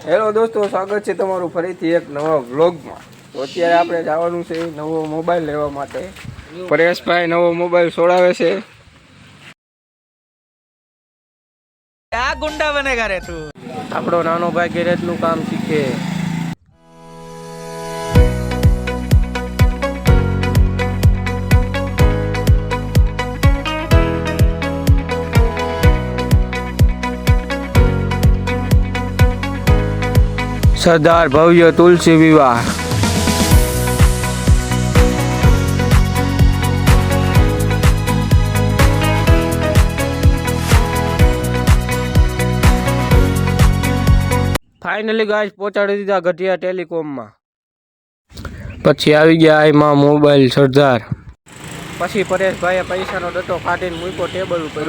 Hello દોસ્તો, સ્વાગત છે તમારું ફરીથી એક નવા વ્લોગમાં. તો અત્યારે આપણે જવાનું છે નવો મોબાઈલ લેવા માટે. પરેશભાઈ નવો મોબાઈલ છોડાવે છે. क्या गुंडा बनेगा रे तू? આપણો નાનો ભાઈ ગેરેજનું કામ શીખે. સરદાર ભવ્ય તુલસી વિવાહ. ફાઇનલી ગાઈસ પહોંચાડી દીધા ગઢિયા ટેલિકોમમાં. પછી આવી ગયા એમાં મોબાઈલ સરદાર. પછી પરેશભાઈએ પૈસાનો ડટ્ટો કાઢીને મૂક્યો ટેબલ ઉપર.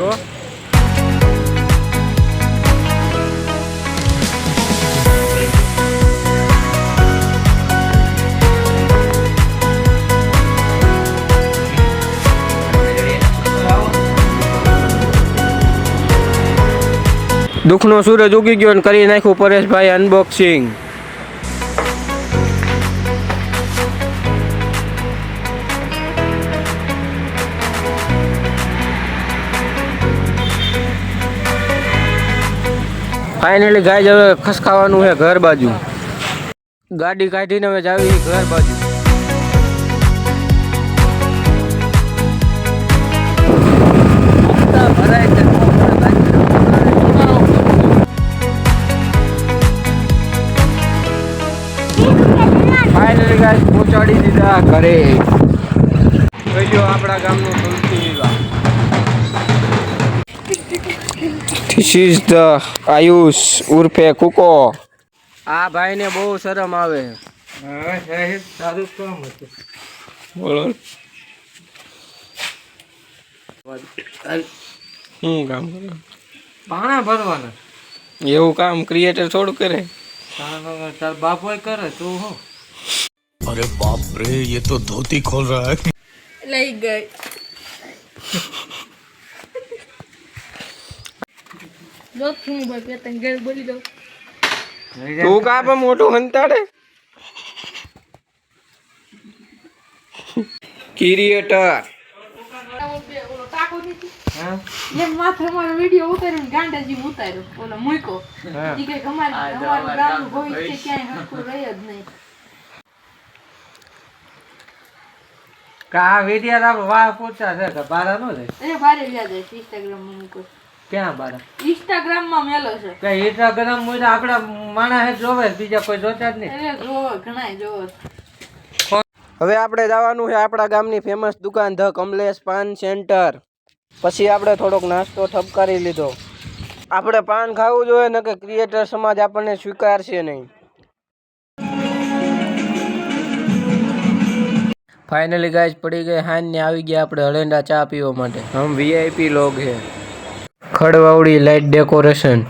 દુઃખનો સૂરજ ઉગી ગયો અને કરી નાખ્યું પરેશભાઈ અનબોક્સિંગ. ફાઇનલી ગાય હવે ખસકાવાનું છે ઘર બાજુ. ગાડી કાઢીને હવે જાવી ઘર બાજુ. ફાઇનલી ગાઈસ પહોંચાડી દીધા ઘરે. જોઈજો આપણા ગામનું Tulsi Vivah. This is the Ayush ઉર્ફે કુકો. આ ભાઈને બહુ શરમ આવે. સારું કામ હતું. બોલો શું કામ કરે? પાણા ભરવાના. એવું કામ ક્રિએટર થોડું કરે. તાર બાપ હોય કરે તું હું. अरे बाप रे, ये तो धोती खोल रहा है. લઈ ગઈ. લોક હું ભાઈ તને ઘર બોલી દઉં. તું કા પણ મોટું હંતાડે. ક્રિએટર એમ માથે મારો વિડીયો ઉતાર્યો ને ગાંડાજી ઉતાર્યો ઓલો મૂકો. ઈ કે અમારું ગામનું ભવિષ્ય ક્યાંય હરખું રહે જ નહીં. કા વિડિયા તો વાહ પૂછા છે કે બારા નો રે. એ બારે વ્યાજ છે ઇન્સ્ટાગ્રામ માં મૂકો. ક્યાં બારા? ઇન્સ્ટાગ્રામ માં મેલો છે. કે ઇન્સ્ટાગ્રામ માં આપડા માણસ જોવે બીજા કોઈ જોતા જ નહીં. અરે જોવો ઘણાય જોવો. હવે આપણે જવાનું છે આપણા ગામની ફેમસ દુકાન ધ કમલેશ પાન સેન્ટર. પછી આપણે થોડોક નાસ્તો ઠપકારી લીધો. આપણે પાન ખાવું જોઈએ ને કે ક્રિએટર સમાજ આપણને સ્વીકારશે નહીં. ફાઇનલી ગાઈસ પડી ગઈ હાન ને આવી ગયા આપણે હળેંડા ચા પીવા માટે. હમ વીઆઈપી લોગ હે. ખડવાવડી લાઇટ ડેકોરેશન.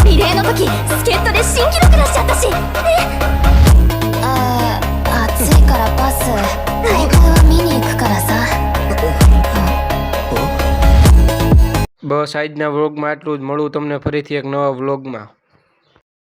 リレーの時助っ人で新記録出しちゃったし。暑いからバス大会は見に行くからさ。બસ આજના વ્લોગમાં આટલું જ. મળું તમને ફરીથી એક નવા વ્લોગમાં.